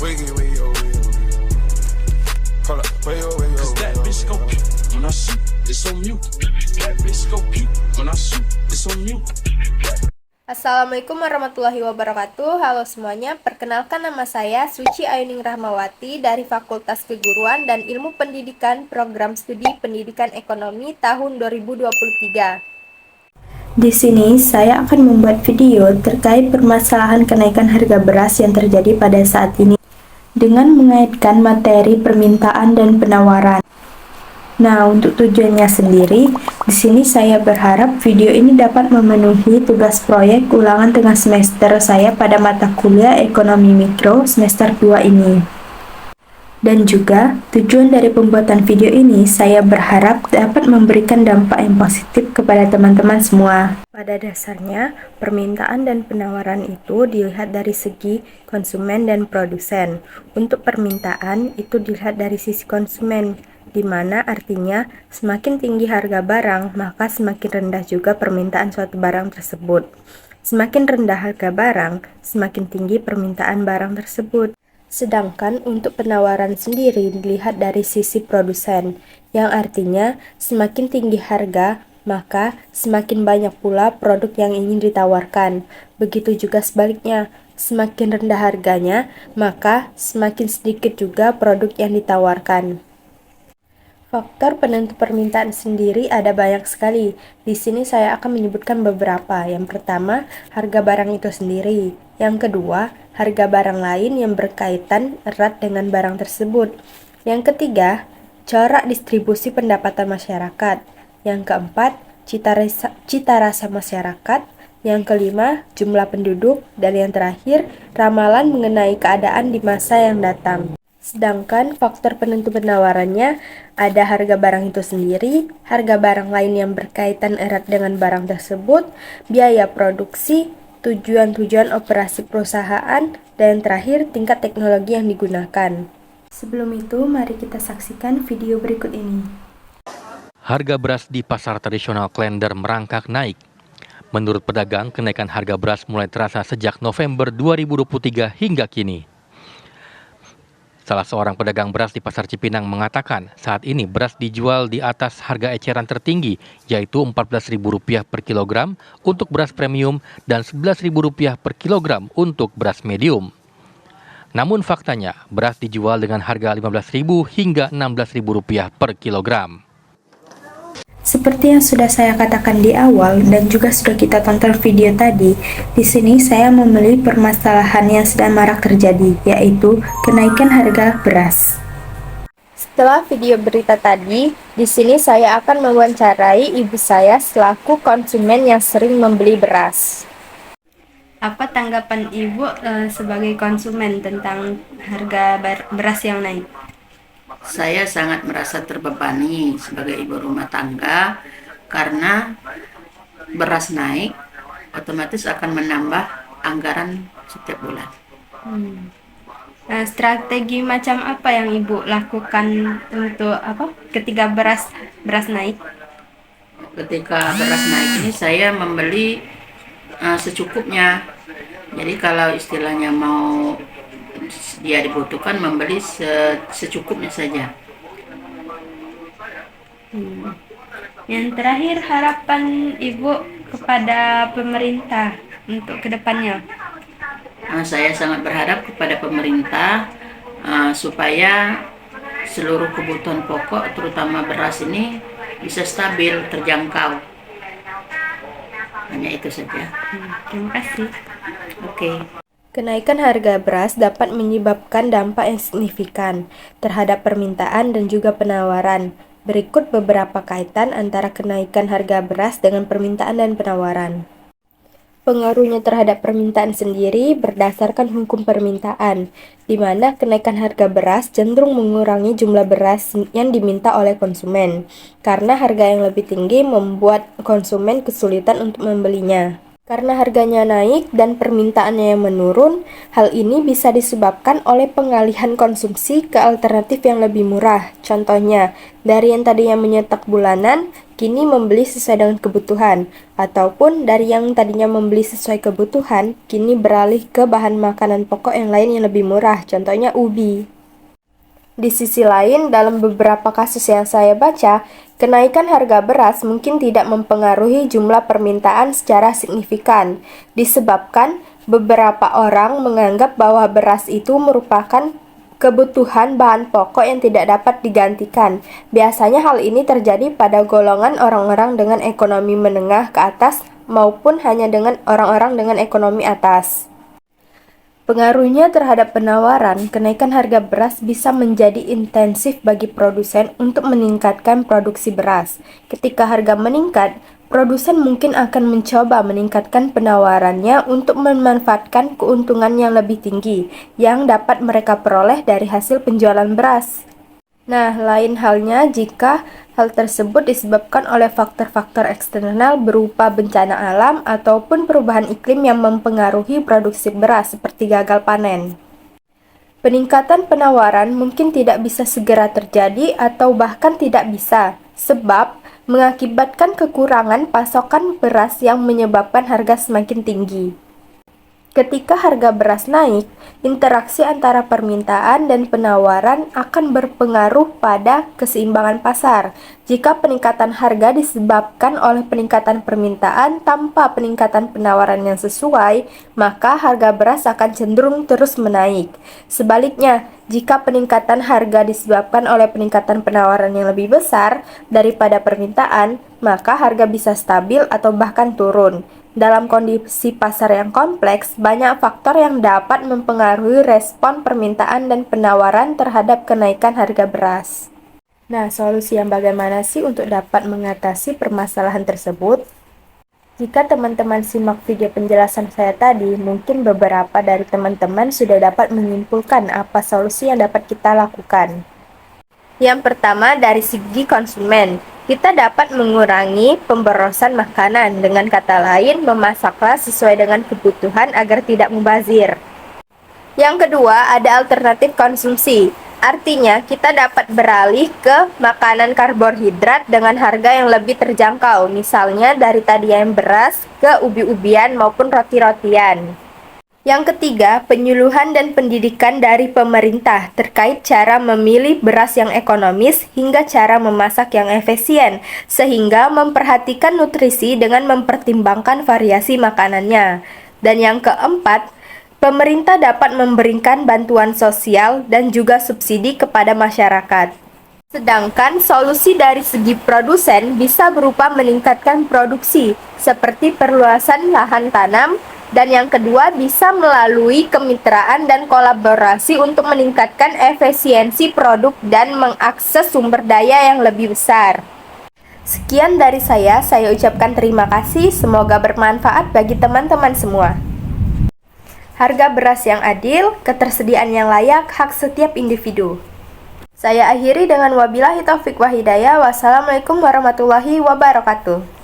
Wiggy, wiggy, oh, wiggy, oh, wiggy, oh. Hold up, wiggy, oh, wiggy, oh, Cause that wiggy, bitch oh, go wiggy, puke when I shoot, it's on mute. That bitch go puke when I shoot, it's on mute. Assalamualaikum warahmatullahi wabarakatuh. Halo semuanya, perkenalkan nama saya Suci Ayuning Rahmawati dari Fakultas Keguruan dan Ilmu Pendidikan Program Studi Pendidikan Ekonomi tahun 2023. Di sini saya akan membuat video terkait permasalahan kenaikan harga beras yang terjadi pada saat ini dengan mengaitkan materi permintaan dan penawaran. Nah, untuk tujuannya sendiri, di sini saya berharap video ini dapat memenuhi tugas proyek ulangan tengah semester saya pada mata kuliah Ekonomi Mikro semester 2 ini. Dan juga, tujuan dari pembuatan video ini saya berharap dapat memberikan dampak yang positif kepada teman-teman semua. Pada dasarnya, permintaan dan penawaran itu dilihat dari segi konsumen dan produsen. Untuk permintaan itu dilihat dari sisi konsumen, di mana artinya semakin tinggi harga barang, maka semakin rendah juga permintaan suatu barang tersebut. Semakin rendah harga barang, semakin tinggi permintaan barang tersebut. Sedangkan untuk penawaran sendiri dilihat dari sisi produsen, yang artinya semakin tinggi harga, maka semakin banyak pula produk yang ingin ditawarkan. Begitu juga sebaliknya, semakin rendah harganya, maka semakin sedikit juga produk yang ditawarkan. Faktor penentu permintaan sendiri ada banyak sekali. Di sini saya akan menyebutkan beberapa. Yang pertama, harga barang itu sendiri. Yang kedua, harga barang lain yang berkaitan erat dengan barang tersebut. Yang ketiga, corak distribusi pendapatan masyarakat. Yang keempat, cita rasa masyarakat. Yang kelima, jumlah penduduk. Dan yang terakhir, ramalan mengenai keadaan di masa yang datang. Sedangkan faktor penentu penawarannya ada harga barang itu sendiri, harga barang lain yang berkaitan erat dengan barang tersebut, biaya produksi, tujuan-tujuan operasi perusahaan, dan terakhir tingkat teknologi yang digunakan. Sebelum itu, mari kita saksikan video berikut ini. Harga beras di pasar tradisional Klender merangkak naik. Menurut pedagang, kenaikan harga beras mulai terasa sejak November 2023 hingga kini. Salah seorang pedagang beras di Pasar Cipinang mengatakan saat ini beras dijual di atas harga eceran tertinggi, yaitu Rp14.000 per kilogram untuk beras premium dan Rp11.000 per kilogram untuk beras medium. Namun faktanya, beras dijual dengan harga Rp15.000 hingga Rp16.000 per kilogram. Seperti yang sudah saya katakan di awal dan juga sudah kita tonton video tadi, di sini saya memilih permasalahan yang sedang marak terjadi, yaitu kenaikan harga beras. Setelah video berita tadi, di sini saya akan mewawancarai ibu saya selaku konsumen yang sering membeli beras. Apa tanggapan ibu sebagai konsumen tentang harga beras yang naik? Saya sangat merasa terbebani sebagai ibu rumah tangga karena beras naik otomatis akan menambah anggaran setiap bulan. Nah, strategi macam apa yang ibu lakukan untuk ketika beras naik? Ketika beras naik ini saya membeli secukupnya. Jadi kalau istilahnya mau dia dibutuhkan membeli secukupnya saja. Yang terakhir, harapan ibu kepada pemerintah untuk kedepannya? Saya sangat berharap kepada pemerintah supaya seluruh kebutuhan pokok terutama beras ini bisa stabil, terjangkau. Hanya itu saja. Terima kasih. Oke. Kenaikan harga beras dapat menyebabkan dampak yang signifikan terhadap permintaan dan juga penawaran. Berikut beberapa kaitan antara kenaikan harga beras dengan permintaan dan penawaran. Pengaruhnya terhadap permintaan sendiri berdasarkan hukum permintaan, di mana kenaikan harga beras cenderung mengurangi jumlah beras yang diminta oleh konsumen, karena harga yang lebih tinggi membuat konsumen kesulitan untuk membelinya. Karena harganya naik dan permintaannya yang menurun, hal ini bisa disebabkan oleh pengalihan konsumsi ke alternatif yang lebih murah. Contohnya, dari yang tadinya menyetok bulanan, kini membeli sesuai dengan kebutuhan, ataupun dari yang tadinya membeli sesuai kebutuhan, kini beralih ke bahan makanan pokok yang lain yang lebih murah, contohnya ubi. Di sisi lain, dalam beberapa kasus yang saya baca, kenaikan harga beras mungkin tidak mempengaruhi jumlah permintaan secara signifikan, disebabkan beberapa orang menganggap bahwa beras itu merupakan kebutuhan bahan pokok yang tidak dapat digantikan. Biasanya hal ini terjadi pada golongan orang-orang dengan ekonomi menengah ke atas maupun hanya dengan orang-orang dengan ekonomi atas. Pengaruhnya terhadap penawaran, kenaikan harga beras bisa menjadi intensif bagi produsen untuk meningkatkan produksi beras. Ketika harga meningkat, produsen mungkin akan mencoba meningkatkan penawarannya untuk memanfaatkan keuntungan yang lebih tinggi yang dapat mereka peroleh dari hasil penjualan beras. Nah, lain halnya jika hal tersebut disebabkan oleh faktor-faktor eksternal berupa bencana alam ataupun perubahan iklim yang mempengaruhi produksi beras seperti gagal panen. Peningkatan penawaran mungkin tidak bisa segera terjadi atau bahkan tidak bisa, sebab mengakibatkan kekurangan pasokan beras yang menyebabkan harga semakin tinggi. Ketika harga beras naik, interaksi antara permintaan dan penawaran akan berpengaruh pada keseimbangan pasar. Jika peningkatan harga disebabkan oleh peningkatan permintaan tanpa peningkatan penawaran yang sesuai, maka harga beras akan cenderung terus menaik. Sebaliknya, jika peningkatan harga disebabkan oleh peningkatan penawaran yang lebih besar daripada permintaan, maka harga bisa stabil atau bahkan turun. Dalam kondisi pasar yang kompleks, banyak faktor yang dapat mempengaruhi respon permintaan dan penawaran terhadap kenaikan harga beras. Nah, solusi yang bagaimana sih untuk dapat mengatasi permasalahan tersebut? Jika teman-teman simak video penjelasan saya tadi, mungkin beberapa dari teman-teman sudah dapat menyimpulkan apa solusi yang dapat kita lakukan. Yang pertama, dari segi konsumen, kita dapat mengurangi pemborosan makanan. Dengan kata lain, memasaklah sesuai dengan kebutuhan agar tidak mubazir. Yang kedua, ada alternatif konsumsi. Artinya, kita dapat beralih ke makanan karbohidrat dengan harga yang lebih terjangkau. Misalnya, dari tadi yang beras ke ubi-ubian maupun roti-rotian. Yang ketiga, penyuluhan dan pendidikan dari pemerintah terkait cara memilih beras yang ekonomis hingga cara memasak yang efisien, sehingga memperhatikan nutrisi dengan mempertimbangkan variasi makanannya. Dan yang keempat, pemerintah dapat memberikan bantuan sosial dan juga subsidi kepada masyarakat. Sedangkan solusi dari segi produsen bisa berupa meningkatkan produksi, seperti perluasan lahan tanam, dan yang kedua bisa melalui kemitraan dan kolaborasi untuk meningkatkan efisiensi produk dan mengakses sumber daya yang lebih besar. Sekian dari saya ucapkan terima kasih, semoga bermanfaat bagi teman-teman semua. Harga beras yang adil, ketersediaan yang layak, hak setiap individu. Saya akhiri dengan wabillahi taufik wa hidayah. Wassalamualaikum warahmatullahi wabarakatuh.